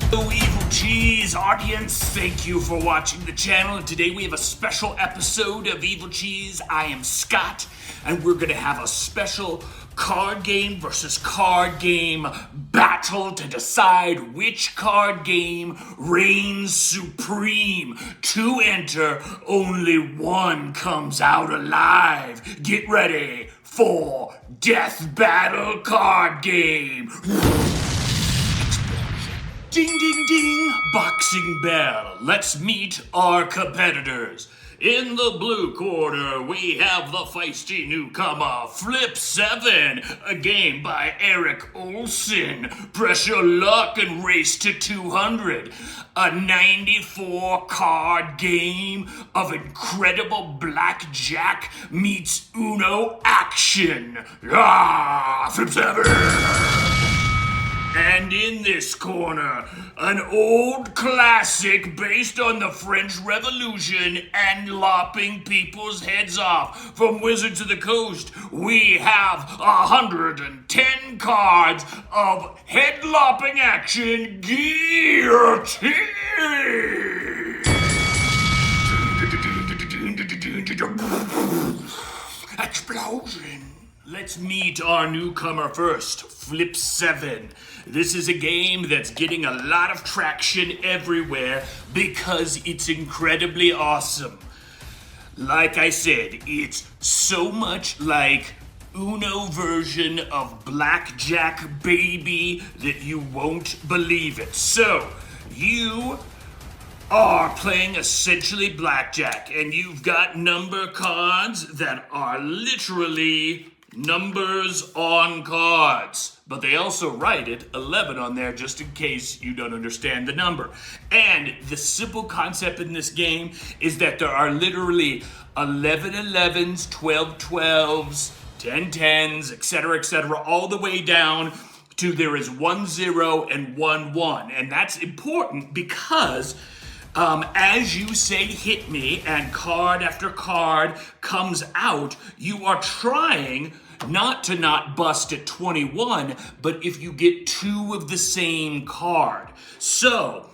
Hello, Evil Cheese audience. Thank you for watching the channel. And today we have a special episode of Evil Cheese. I am Scott, and we're going to have a special card game versus card game battle to decide which card game reigns supreme. To enter, only one comes out alive. Get ready for Death Battle Card Game. Ding, ding, ding, boxing bell. Let's meet our competitors. In the blue corner, we have the feisty newcomer, Flip 7, a game by Eric Olson. Press your luck and race to 200. A 94-card game of incredible blackjack-meets-UNO action. Flip 7! And in this corner, an old classic based on the French Revolution and lopping people's heads off. From Wizards of the Coast, we have 110 cards of head-lopping action Guillotine! Explosion! Let's meet our newcomer first, Flip 7. This is a game that's getting a lot of traction everywhere because it's incredibly awesome. Like I said, it's so much like Uno version of Blackjack Baby that you won't believe it. So, you are playing essentially blackjack, and you've got number cards that are literally numbers on cards, but they also write it 11 on there just in case you don't understand the number. And the simple concept in this game is that there are literally 11 11s, 12 12s, 10 10s, etc., all the way down to there is 1 0 and 1 1. And that's important because as you say hit me and card after card comes out, you are trying not to not bust at 21, but if you get two of the same card. So,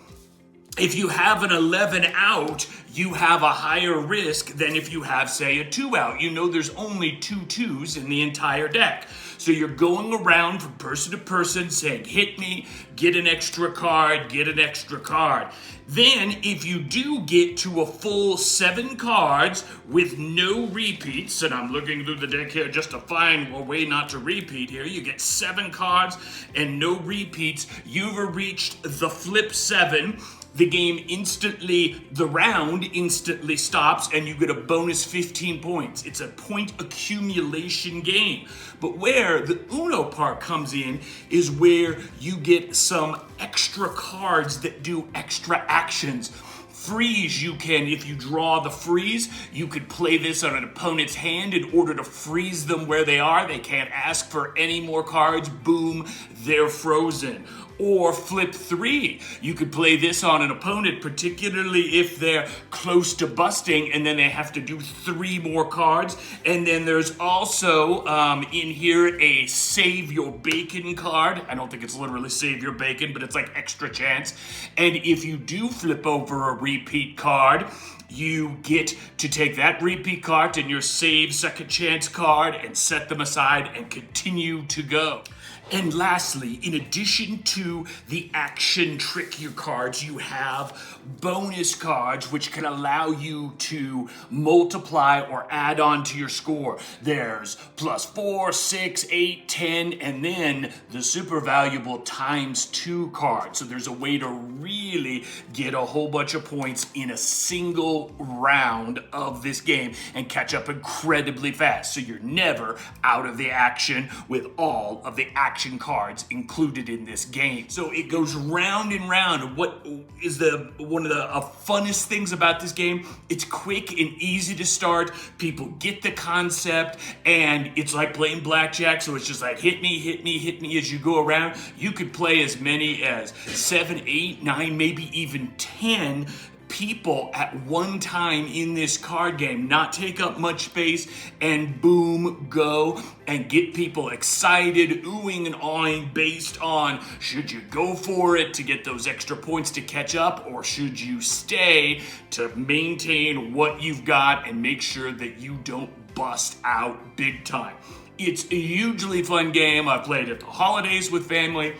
if you have an 11 out, you have a higher risk than if you have, say, a 2 out. You know there's only 2 2s in the entire deck. So you're going around from person to person saying, hit me, get an extra card, get an extra card. Then, if you do get to a full 7 cards with no repeats, and I'm looking through the deck here just to find a way not to repeat here, you get 7 cards and no repeats, you've reached the Flip 7. The round instantly stops and you get a bonus 15 points. It's a point accumulation game. But where the Uno part comes in is where you get some extra cards that do extra actions. Freeze, you can, if you draw the freeze, you could play this on an opponent's hand in order to freeze them where they are. They can't ask for any more cards. Boom, they're frozen. Or Flip 3, you could play this on an opponent, particularly if they're close to busting and then they have to do 3 more cards. And then there's also in here a Save Your Bacon card. I don't think it's literally Save Your Bacon, but it's like extra chance. And if you do flip over a repeat card, you get to take that repeat card and your Save Second Chance card and set them aside and continue to go. And lastly, in addition to the action trickier cards, you have bonus cards which can allow you to multiply or add on to your score. There's +4, 6, 8, 10, and then the super valuable ×2 card. So there's a way to really get a whole bunch of points in a single round of this game and catch up incredibly fast. So you're never out of the action with all of the action cards included in this game. So it goes round and round. What is one of the funnest things about this game? It's quick and easy to start. People get the concept, and it's like playing blackjack. So it's just like hit me, hit me, hit me as you go around. You could play as many as 7, 8, 9, maybe even 10 people at one time in this card game, not take up much space, and boom, go, and get people excited, oohing and awing based on should you go for it to get those extra points to catch up, or should you stay to maintain what you've got and make sure that you don't bust out big time. It's a hugely fun game. I've played at the holidays with family.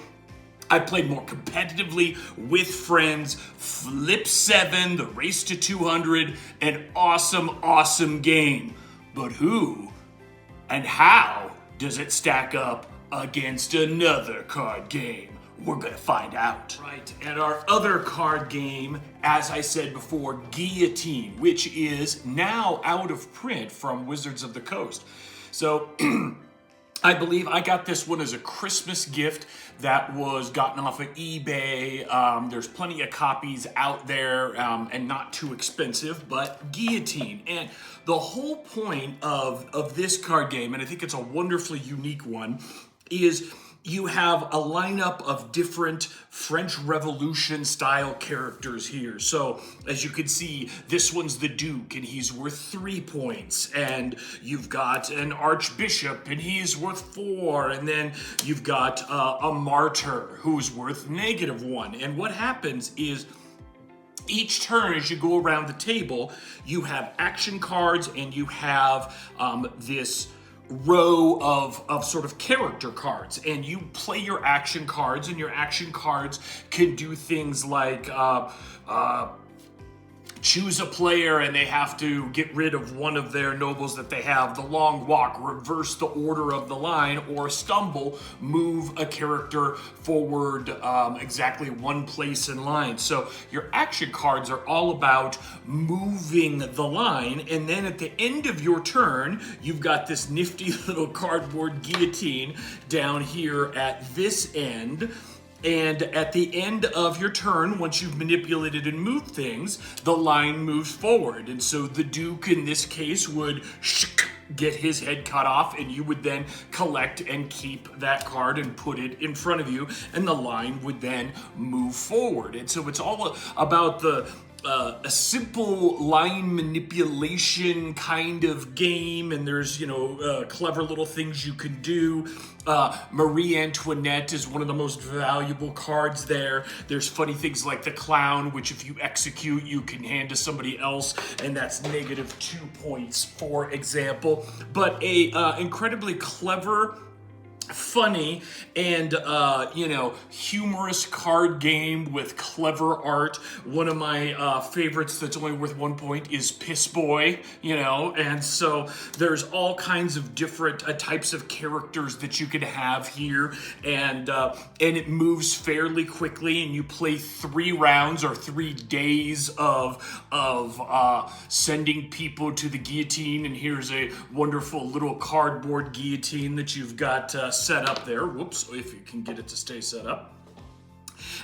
I played more competitively with friends. Flip 7, the race to 200, an awesome, awesome game. But who and how does it stack up against another card game? We're gonna find out. Right, and our other card game, as I said before, Guillotine, which is now out of print from Wizards of the Coast. So, I believe I got this one as a Christmas gift that was gotten off of eBay. There's plenty of copies out there and not too expensive, but Guillotine. And the whole point of this card game, and I think it's a wonderfully unique one, is you have a lineup of different French Revolution style characters here. So as you can see, this one's the Duke and he's worth 3 points. And you've got an Archbishop and he's worth 4. And then you've got a Martyr who's worth -1. And what happens is each turn as you go around the table, you have action cards and you have this row of sort of character cards, and you play your action cards, and your action cards can do things like choose a player and they have to get rid of one of their nobles that they have, the long walk, reverse the order of the line, or stumble, move a character forward exactly one place in line. So your action cards are all about moving the line, and then at the end of your turn, you've got this nifty little cardboard guillotine down here at this end. And at the end of your turn, once you've manipulated and moved things, the line moves forward. And so the Duke in this case would get his head cut off, and you would then collect and keep that card and put it in front of you, and the line would then move forward. And so it's all about a simple line manipulation kind of game, and there's, clever little things you can do. Marie Antoinette is one of the most valuable cards there. There's funny things like the clown, which if you execute, you can hand to somebody else, and that's -2 points, for example. But a incredibly clever, funny, and humorous card game with clever art. One of my favorites that's only worth 1 point is Piss Boy, and so there's all kinds of different types of characters that you could have here, and it moves fairly quickly, and you play 3 rounds or 3 days of sending people to the guillotine. And here's a wonderful little cardboard guillotine that you've got set up there. Whoops, if you can get it to stay set up,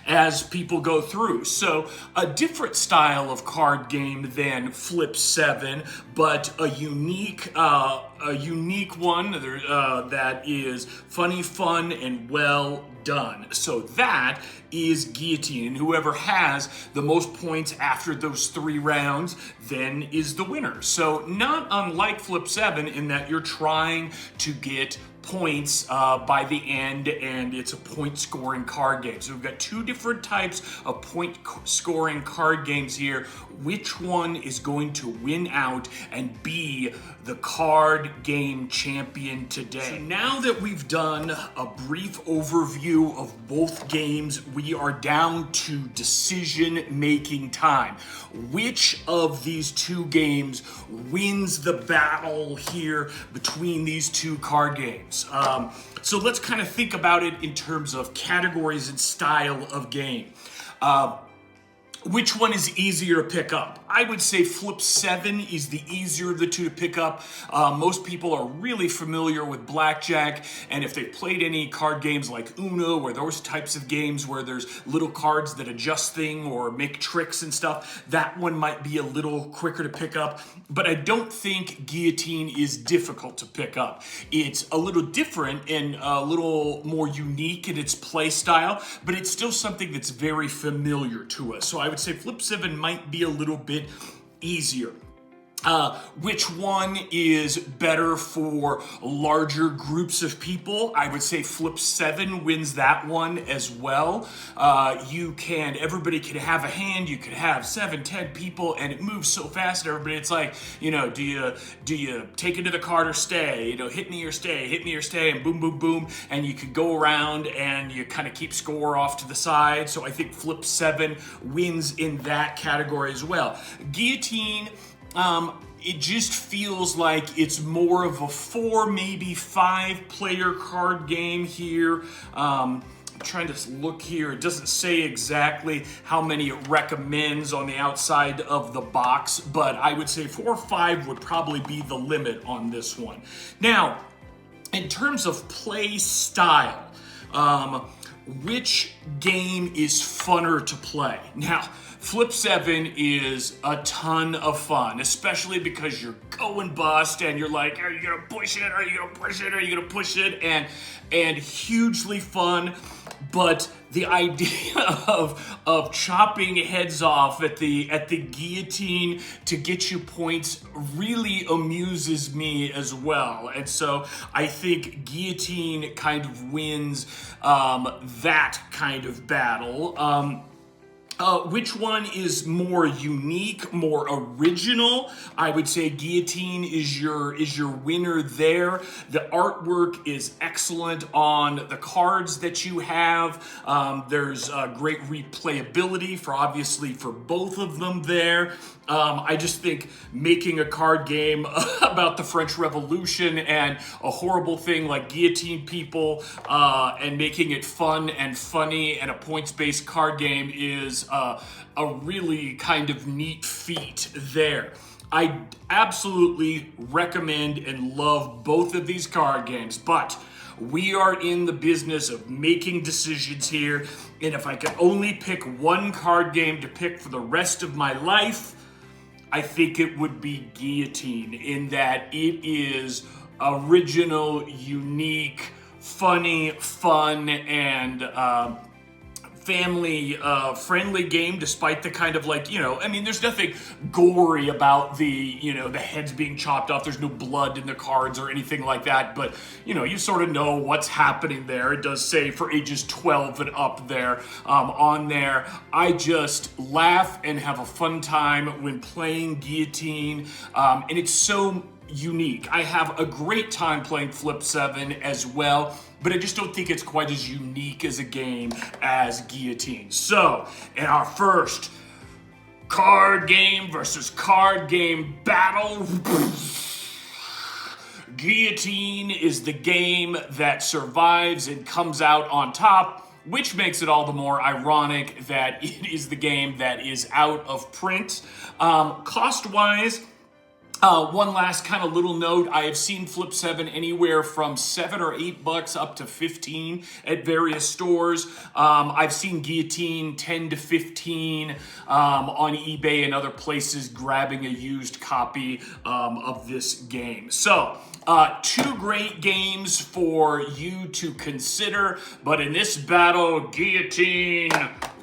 as people go through. So a different style of card game than Flip 7, but a unique one that is funny, fun, and well done. So that is Guillotine, and whoever has the most points after those 3 rounds then is the winner. So not unlike Flip 7 in that you're trying to get points by the end, and it's a point scoring card game. So we've got 2 different types of point scoring card games here. Which one is going to win out and be the card game champion today? So now that we've done a brief overview of both games, we are down to decision making time. Which of these 2 games wins the battle here between these 2 card games? So let's kind of think about it in terms of categories and style of game. Which one is easier to pick up? I would say Flip 7 is the easier of the two to pick up. Most people are really familiar with blackjack, and if they've played any card games like UNO or those types of games where there's little cards that adjust things or make tricks and stuff, that one might be a little quicker to pick up. But I don't think Guillotine is difficult to pick up. It's a little different and a little more unique in its play style, but it's still something that's very familiar to us. So I would say Flip 7 might be a little bit easier. Which one is better for larger groups of people? I would say Flip 7 wins that one as well. Everybody can have a hand, you could have 7, 10 people, and it moves so fast, everybody, it's like, you know, do you take it to the card or stay? You know, hit me or stay, and boom, boom, boom, and you could go around and you kind of keep score off to the side. So I think Flip 7 wins in that category as well. Guillotine, it just feels like it's more of a 4, maybe 5 player card game here. I'm trying to look here. It doesn't say exactly how many it recommends on the outside of the box, but I would say 4 or 5 would probably be the limit on this one. Now, in terms of play style, which game is funner to play? Now, Flip 7 is a ton of fun, especially because you're going bust and you're like, are you gonna push it? Are you gonna push it? Are you gonna push it? And hugely fun. But the idea of chopping heads off at the guillotine to get you points really amuses me as well. And so I think Guillotine kind of wins that kind of battle. Which one is more unique, more original? I would say Guillotine is your winner there. The artwork is excellent on the cards that you have. There's great replayability for both of them there. I just think making a card game about the French Revolution and a horrible thing like guillotine people and making it fun and funny and a points-based card game is a really kind of neat feat there. I absolutely recommend and love both of these card games, but we are in the business of making decisions here, and if I could only pick one card game to pick for the rest of my life, I think it would be Guillotine, in that it is original, unique, funny, fun, and family friendly game, despite the kind of like, you know, I mean, there's nothing gory about the, you know, the heads being chopped off. There's no blood in the cards or anything like that, but you know, you sort of know what's happening there. It does say for ages 12 and up there on there. I just laugh and have a fun time when playing Guillotine, and it's so unique. I have a great time playing Flip 7 as well, but I just don't think it's quite as unique as a game as Guillotine. So, in our first card game versus card game battle, Guillotine is the game that survives and comes out on top, which makes it all the more ironic that it is the game that is out of print. Cost-wise, one last kind of little note, I have seen Flip 7 anywhere from $7 or $8 up to $15 at various stores. I've seen Guillotine 10 to 15 on eBay and other places grabbing a used copy of this game. So, 2 great games for you to consider, but in this battle, Guillotine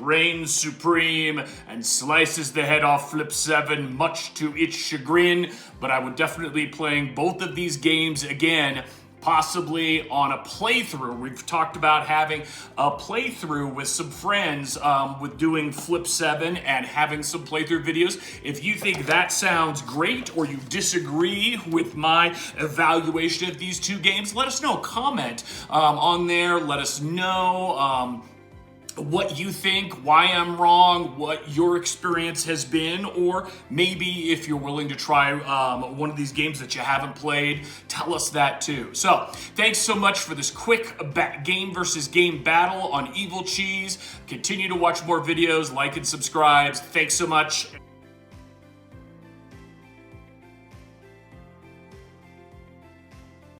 reigns supreme and slices the head off Flip 7, much to its chagrin. But I would definitely be playing both of these games again, possibly on a playthrough. We've talked about having a playthrough with some friends with doing Flip 7 and having some playthrough videos. If you think that sounds great or you disagree with my evaluation of these 2 games, let us know. Comment on there. Let us know what you think, why I'm wrong, what your experience has been, or maybe if you're willing to try one of these games that you haven't played, tell us that too. So, thanks so much for this quick game versus game battle on Evil Cheese. Continue to watch more videos, like and subscribe. Thanks so much.